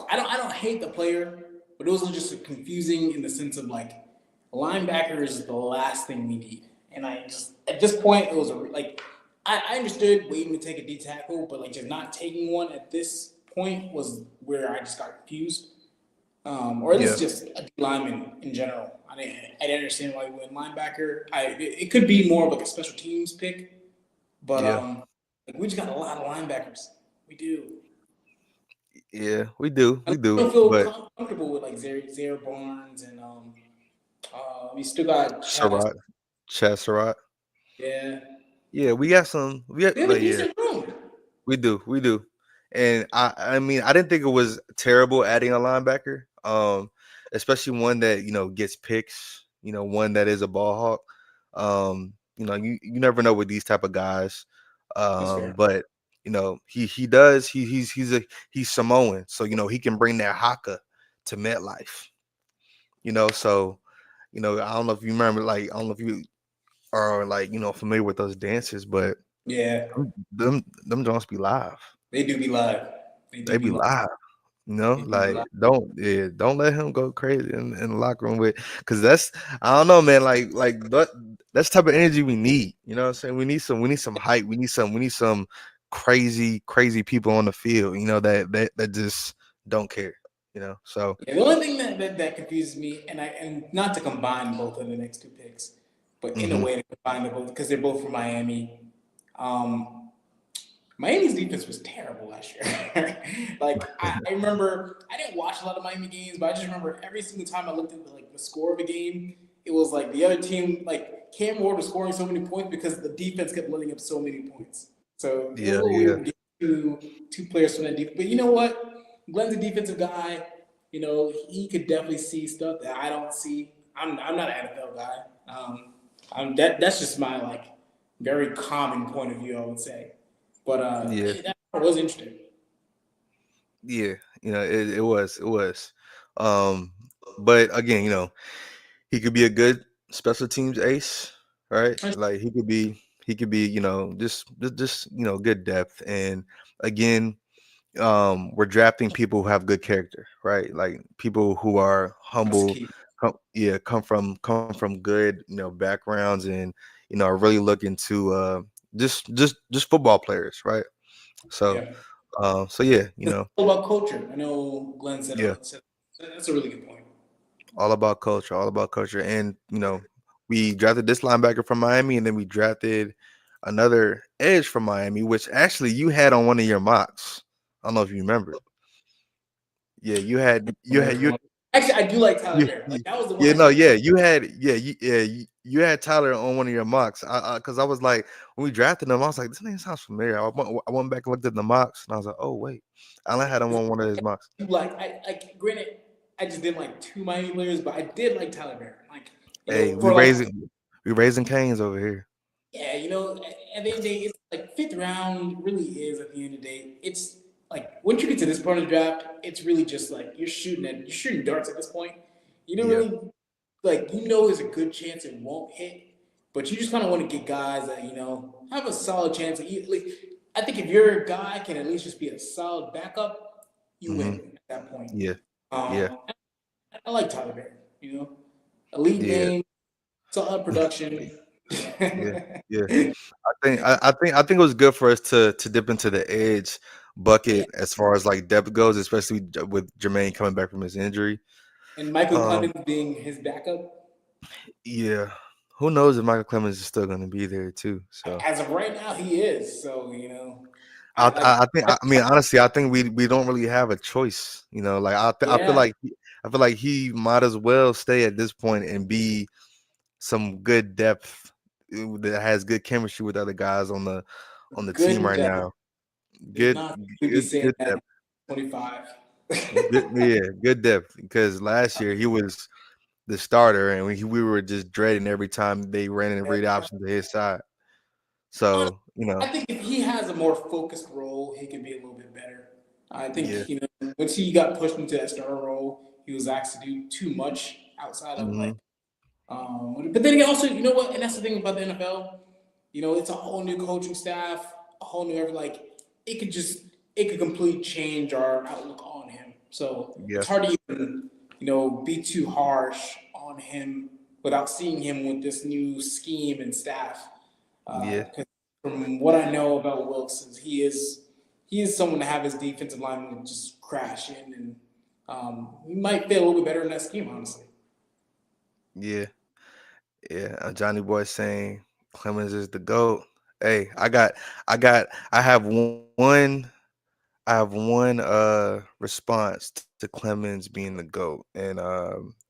I don't hate the player, but it was just confusing in the sense of like linebacker is the last thing we need. And I just at this point it was like I understood waiting to take a D tackle, but like just not taking one at this point was where I just got confused. Or at Yeah, least just a D lineman in general. I didn't understand why we went linebacker. It could be more of like a special teams pick, but yeah, like we just got a lot of linebackers. We do. Yeah, we I do. don't feel But comfortable with like Zaire Barnes and we still got Chaz. Sherrod, Chesserot. Yeah, Yeah, we got some. We got we have a like yeah, decent room. we do. And I mean, I didn't think it was terrible adding a linebacker, especially one that gets picks. One that is a ball hawk. You never know with these type of guys. That's fair. But he does. He's Samoan, so he can bring that haka to MetLife. So I don't know if you remember, like I don't know if you are like familiar with those dances, but Yeah, them Jones be live. they do be live. They They do be be live. live. They do be Like live. don't let him go crazy in the locker room with, because that's, I don't know, man. Like that's the type of energy we need. You know what I'm saying? We need some hype. We need some crazy people on the field. That just don't care. So Yeah, the only thing that confuses me, and not to combine both of the next two picks, but in a hmm way to combine them both because they're both from Miami. Um, Miami's defense was terrible last year. Like I remember, I didn't watch a lot of Miami games, but I just remember every single time I looked at the score of a game, it was like the other team, like Cam Ward was scoring so many points because the defense kept letting up so many points. So it was yeah, a little yeah, weird to get two players from that defense. But you know what? Glenn's a defensive guy. You know, he could definitely see stuff that I don't see. I'm not an NFL guy. That's just my like very common point of view, I would say. But yeah, that was interesting. yeah. It was. Um, but again, he could be a good special teams ace, right? Like he could be, just good depth. And again, we're drafting people who have good character, right? Like people who are That's humble, key. come from good, backgrounds, and are really looking to just football players, right? So, Yeah. so yeah, It's all about culture. I know Glenn yeah, said that's a really good point. all about culture. And we drafted this linebacker from Miami, and then we drafted another edge from Miami, which actually you had on one of your mocks. I don't know if you remember. Yeah, you Actually, I do like Tyler Yeah, Barrett. Like that was the one yeah, I no, did yeah, like. you had Tyler on one of your mocks. Because I was like, when we drafted him, I was like, this name sounds familiar. I went back and looked at the mocks, and I was like, oh wait, Allen had him on one of his mocks. Like granted, I just didn't like two Miami players, but I did like Tyler Barrett. Like Hey, we for like raising we raising canes over here. yeah, at the end of the day, it's like fifth round really is at the end of the day. It's like once you get to this part of the draft, it's really just like you're shooting darts at this point. You don't Yeah. really there's a good chance it won't hit, but you just kind of want to get guys that have a solid chance. Like I think if your guy can at least just be a solid backup, you hmm win at that point. Yeah. Yeah. Um, I like Tyler Barry. Elite Yeah. name, solid production. Yeah. Yeah. I think it was good for us to dip into the edge Yeah, bucket as far as like depth goes, especially with Jermaine coming back from his injury. and Michael Um, Clemens being his backup. yeah. Who knows if Michael Clemens is still going to be there too? So As of right now, he is. So I, I like. I, I think I mean honestly, I think we don't really have a choice. Like I feel Yeah, like he might as well stay at this point and be some good depth, that has good chemistry with other guys on the team good right depth. now. Did Good not be good saying good that depth. in 25. Good, yeah, good depth. Because last year he was the starter, and we were just dreading every time they ran in read option to his side. Honestly, So I think if he has a more focused role, he could be a little bit better. I yeah. think once he got pushed into that star role, he was asked to do too much outside of hmm like. But then again, also, you know what? And that's the thing about the NFL. It's a whole new coaching staff, a whole new it could just it could completely change our outlook on him. So Yeah. it's hard to even be too harsh on him without seeing him with this new scheme and staff. Yeah. 'Cause from what I know about Wilkes, is he is someone to have his defensive line just crash in, and he might fit a little bit better in that scheme, honestly. Yeah. Yeah. Johnny Boy saying Clemens is the GOAT. Hey, I have one I have one response to Clemens being the GOAT, and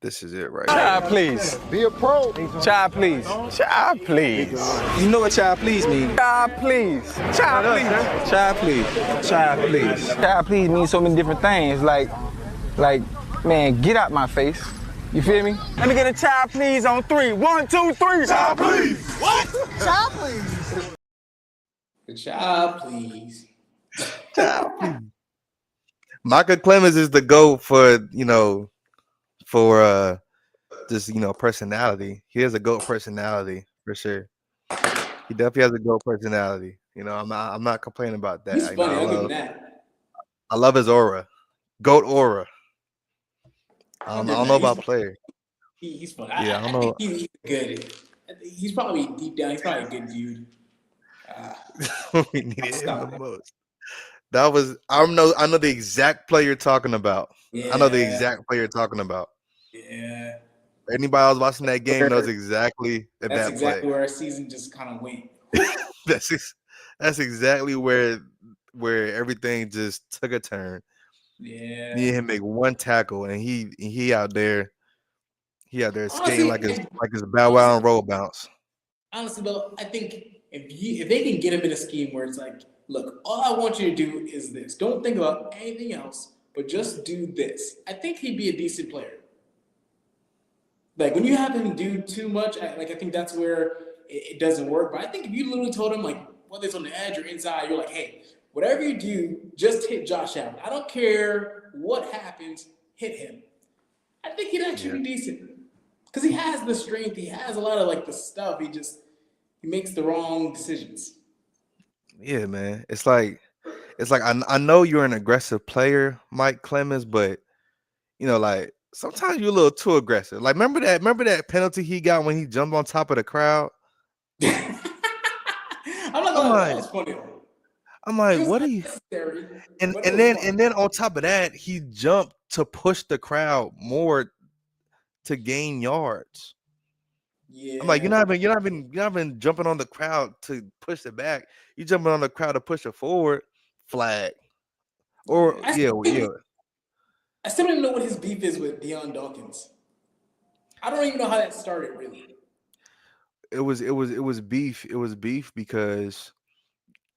this is it right Child, here. please. Be a pro. Child, please. Child, please. You know what child please mean? Child, please. Child, please. Child please. Child please. Child, please means so many different things. Like, man, get out my face. You feel me? Let me get a child, please, on 3. 1, 2, 3. Child, please. What? Child, please. Good job, please. Michael Clemens is the GOAT for just personality. He has a GOAT personality for sure. He definitely has a GOAT personality. I'm not complaining about that. He's funny. I'll give him that. I love his aura. GOAT aura. I don't know about player. He's funny. Yeah, I don't know. He's good. He's probably deep down. He's probably a good dude. We needed him the most. That was I know the exact player you're talking about. Yeah. I know the exact player you're talking about. Yeah. Anybody else watching that game knows exactly That's exactly play. where our season just kind of went. That's exactly where everything just took a turn. Yeah. Me and him make one tackle, and he out there skating like his Bow Wow and roll bounce. Honestly, though, I think if they can get him in a scheme where it's like, look, all I want you to do is this. Don't think about anything else, but just do this. I think he'd be a decent player. Like when you have him do too much, I think that's where it doesn't work. But I think if you literally told him, like, whether it's on the edge or inside, you're like, hey, whatever you do, just hit Josh Allen. I don't care what happens, hit him. I think he'd actually be decent because he has the strength. He has a lot of like the stuff. He makes the wrong decisions. Yeah, man. It's like I know you're an aggressive player, Mike Clemens, but like sometimes you're a little too aggressive. Like remember that penalty he got when he jumped on top of the crowd? I'm not gonna lie, that was funny. I'm like, what are you? And then on top of that, he jumped to push the crowd more to gain yards. Yeah. I'm like, you're not even jumping on the crowd to push it back. You're jumping on the crowd to push it forward. Flag. Or I still don't even know what his beef is with Deion Dawkins. I don't even know how that started really. It was beef. It was beef because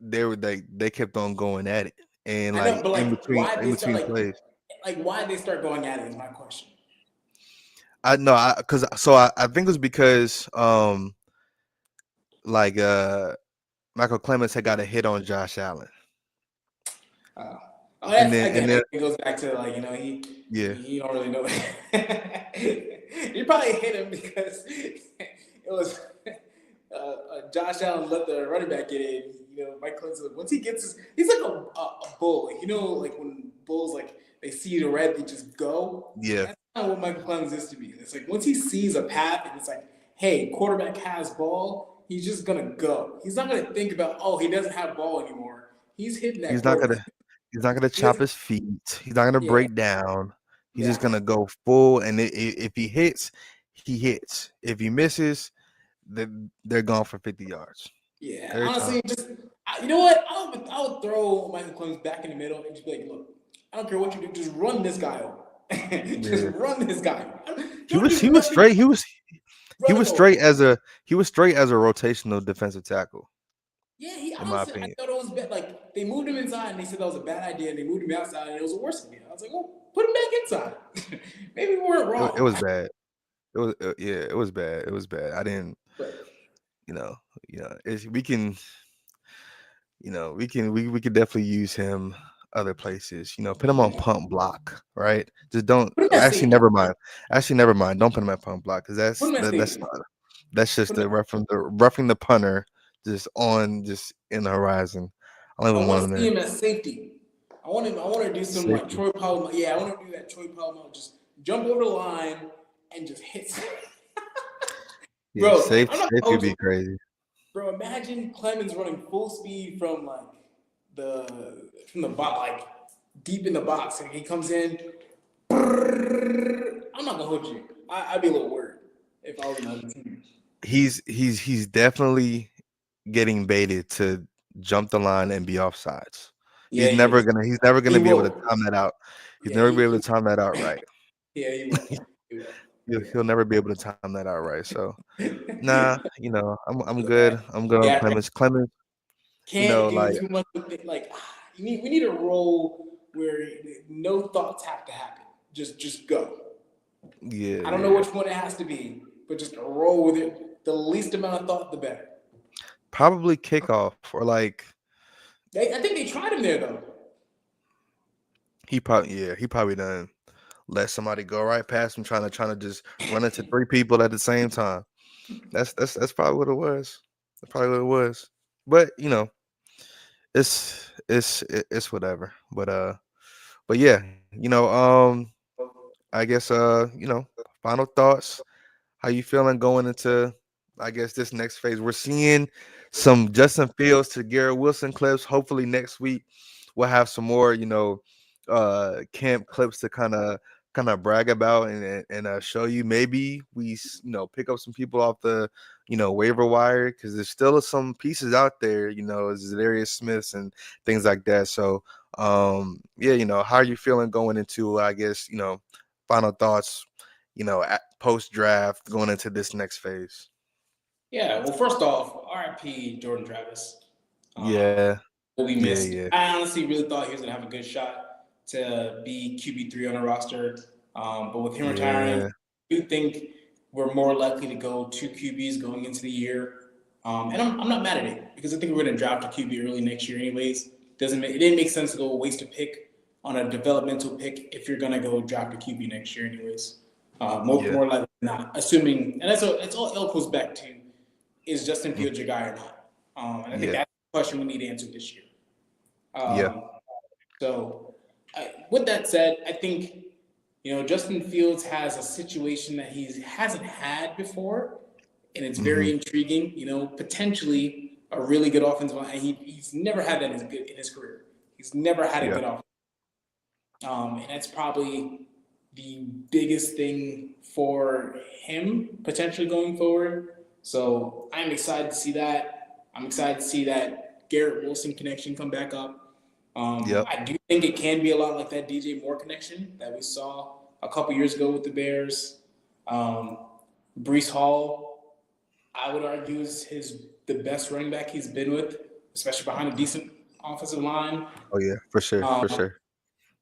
they kept on going at it. And in between plays. Like why did they start going at it is my question. I think it was because Michael Clemens had got a hit on Josh Allen. And then it goes back to he don't really know. He probably hit him because it was Josh Allen let the running back get in. Mike Clemens, once he gets he's like a bull. Like when bulls they see the red, they just go. Yeah. That's not what Michael Clemens is to be. It's like once he sees a path and it's like, hey, quarterback has ball, he's just gonna go. He's not gonna think about, oh, he doesn't have ball anymore. He's hitting that. He's not gonna chop his feet. He's not gonna break down. He's just gonna go full. And if he hits, he hits. If he misses, they're gone for 50 yards. Yeah, honestly, you know what? I would throw Michael Clemens back in the middle and just be like, look, I don't care what you do, just run this guy over. Run this guy. He was straight. He was straight as a rotational defensive tackle. Yeah, I thought it was bad. Like they moved him inside and they said that was a bad idea, and they moved him outside and it was a worse idea. I was like, well, put him back inside. Maybe we weren't wrong. It was bad. It was bad. It was bad. I didn't. We could definitely use him other places. Put him on pump block, right? Just don't. Actually, never mind. Don't put him at pump block because that's just the roughing the punter just in the horizon. I don't even want him there. See him as safety. I want to do some like Troy Polamalu. Yeah, I want to do that Troy Polamalu. Just jump over the line and just hit. Bro, safety would be crazy. Bro, imagine Clemens running full speed from the box, like deep in the box, and he comes in. I'm not gonna hold you. I'd be a little worried if I was another team. He's definitely getting baited to jump the line and be offsides. Yeah, he is. He's never He gonna be able to will. time that out. He's Yeah, never be able to time that out right. yeah, he will. He will. He He'll never be able to time that out right. So will. nah, I'm Yeah, good. I'm good on yeah. Clemens. Clemens, Can't do like too much with it. Like we need a role where no thoughts have to happen. Just go. yeah, I don't know yeah. which one it has to be, but just roll with it. The least amount of thought, the better. Probably kickoff or like I think they tried him there though. he probably done let somebody go right past him trying to just run into three people at the same time. That's probably what it was. That's probably what it was. But it's whatever. But yeah, I guess final thoughts. How you feeling going into, I guess, this next phase? We're seeing some Justin Fields to Garrett Wilson clips. Hopefully next week we'll have some more, camp clips to kind of brag about and show you. Maybe pick up some people off the waiver wire because there's still some pieces out there. Zadarius Smiths and things like that. So yeah, how are you feeling going into, I guess, final thoughts, post draft going into this next phase? Yeah. Well, first off, R.I.P. Jordan Travis. Um, Yeah, will be yeah, missed. yeah, I honestly really thought he was gonna have a good shot to be QB3 on a roster. But with him retiring, yeah, I do think we're more likely to go two QBs going into the year. And I'm not mad at it because I think we're going to draft a QB early next year, anyways. It didn't make sense to go waste a pick on a developmental pick if you're going to go draft a QB next year, anyways. yeah, More likely than not, assuming, and it's all it goes back to is Justin mm, Fields your guy or not? And I think yeah, that's the question we need to answer this year. yeah, Um, with that said, I think Justin Fields has a situation that he hasn't had before, and it's hmm, very intriguing. Potentially a really good offensive line. He's never had that in his career. He's never had a yeah, good offense, and that's probably the biggest thing for him potentially going forward. So I'm excited to see that. I'm excited to see that Garrett Wilson connection come back up. yep, I do think it can be a lot like that DJ Moore connection that we saw a couple years ago with the Bears. Um, Brees Hall, I would argue, is the best running back he's been with, especially behind a decent offensive line. oh yeah, for sure, for Um, sure,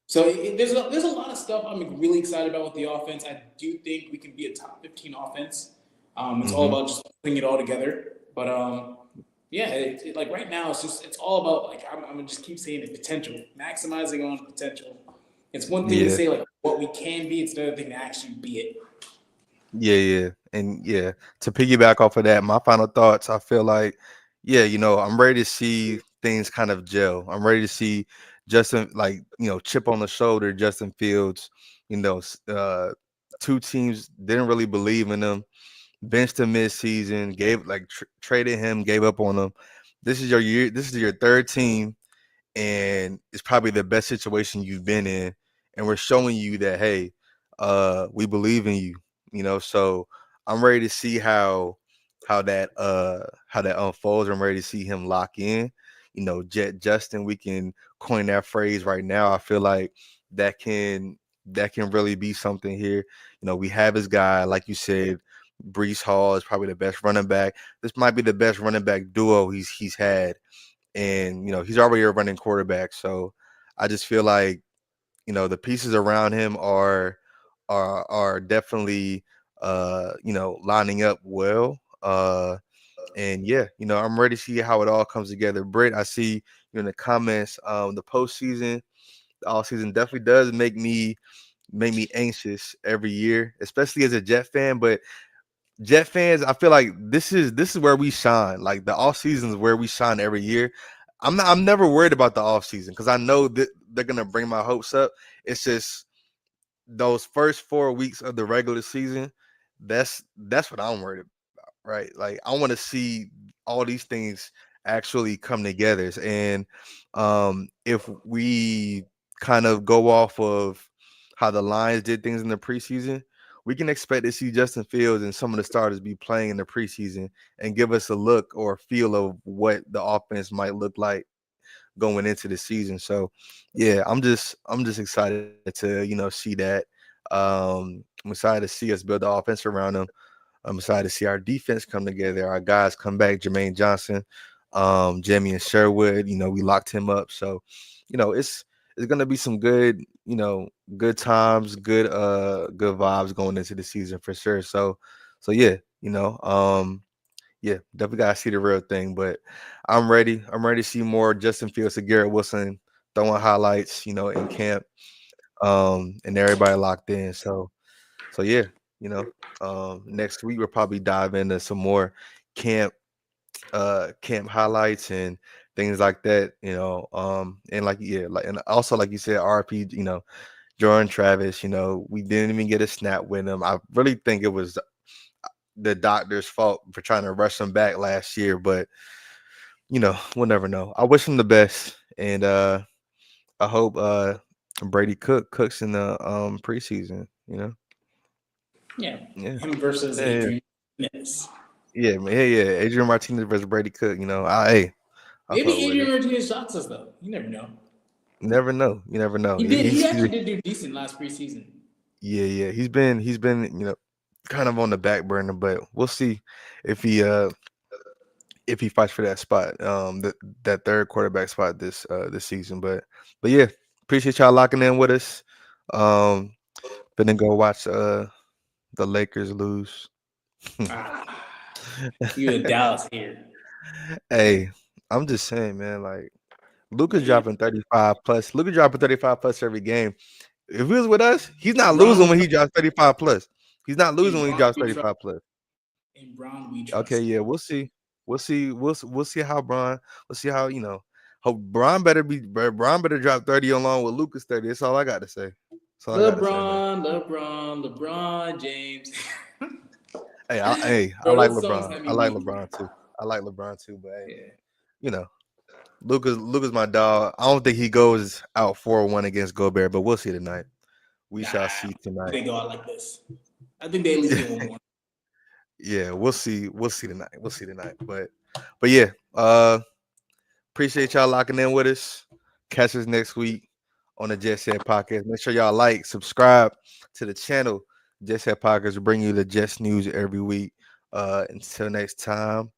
so there's a lot of stuff I'm really excited about with the offense. I do think we can be a top 15 offense. It's all hmm, about just putting it all together. But yeah, like right now, it's all about like I'm gonna just keep saying it, potential, maximizing on potential. It's one thing to yeah. say like what we can be; it's another thing to actually be it. Yeah, yeah. And yeah, to piggyback off of that, my final thoughts, I feel like, yeah, I'm ready to see things kind of gel. I'm ready to see Justin, like, chip on the shoulder, Justin Fields, you know, s- uh, two teams didn't really believe in him, benched him mid-season, traded him, gave up on him. This is your year, this is your third team, and it's probably the best situation you've been in, and we're showing you that, hey, we believe in you, so I'm ready to see how that unfolds. I'm ready to see him lock in, Jet Justin. We can coin that phrase right now. I feel like that can that can really be something here. We have his guy, like you said. Brees Hall is probably the best running back. This might be the best running back duo he's had, and he's already a running quarterback. So I just feel like the pieces around him are definitely lining up well. And yeah, I'm ready to see how it all comes together. Britt, I see you in the comments. The postseason, the all season definitely does make me anxious every year, especially as a Jet fan. But Jet fans, I feel like this is where we shine. Like the off season is where we shine every year. I'm never worried about the off season because I know that they're gonna bring my hopes up. It's just those first 4 weeks of the regular season. That's what I'm worried about, right? Like I want to see all these things actually come together. And if we kind of go off of how the Lions did things in the preseason, we can expect to see Justin Fields and some of the starters be playing in the preseason and give us a look or a feel of what the offense might look like going into the season. So yeah, I'm just excited to see that. I'm excited to see us build the offense around them. I'm excited to see our defense come together, our guys come back, Jermaine Johnson, Jamie and Sherwood. We locked him up. So, it's gonna be some good, good times, good vibes going into the season for sure. So yeah, yeah, definitely gotta see the real thing. But I'm ready. I'm ready to see more Justin Fields and Garrett Wilson throwing highlights, in camp, and everybody locked in. So yeah, next week we'll probably dive into some more camp camp highlights and things like that, and like yeah, like and also like you said, RP, Jordan Travis, we didn't even get a snap with him. I really think it was the doctor's fault for trying to rush him back last year, but we'll never know. I wish him the best, and I hope Brady cooks in the preseason, Yeah, yeah. him versus Yeah, Adrian Martinez. yeah, man. Yeah. Adrian Martinez versus Brady Cook. I Maybe fuck with Adrian it. Martinez shocks us though. You never know. Never know. You never know. He did. He actually did do decent last preseason. Yeah. He's been kind of on the back burner, but we'll see if he fights for that spot, that third quarterback spot this season. But yeah, appreciate y'all locking in with us. Um, Finna go watch the Lakers lose. Ah, you in Dallas here? Hey, I'm just saying, man. Like Luka's dropping 35 plus. Luka dropping 35 plus every game. If he was with us, he's not Brown, losing we when he trust. drops 35 plus. He's not losing In when he Brown, drops we trust. 35 plus. In Brown, we Okay, trust. yeah, we'll see. We'll see how Bron. We'll see how Hope Bron better drop 30 along with Lucas 30. That's all I got to say. That's all I got to say, man. LeBron James. Hey, I Bro, like those songs LeBron. had I me like weak. LeBron too. I like LeBron too, but hey, Yeah. you know, Lucas my dog. I don't think he goes out 4-1 against Gobert, but we'll see tonight. We Nah, shall see they tonight. go out like this. I think they at least get one more. Yeah, we'll see. We'll see tonight. We'll see tonight. But yeah, appreciate y'all locking in with us. Catch us next week on the Jet Set Podcast. Make sure y'all like, subscribe to the channel. Jet Set Podcast will bring you the Jets news every week. Until next time.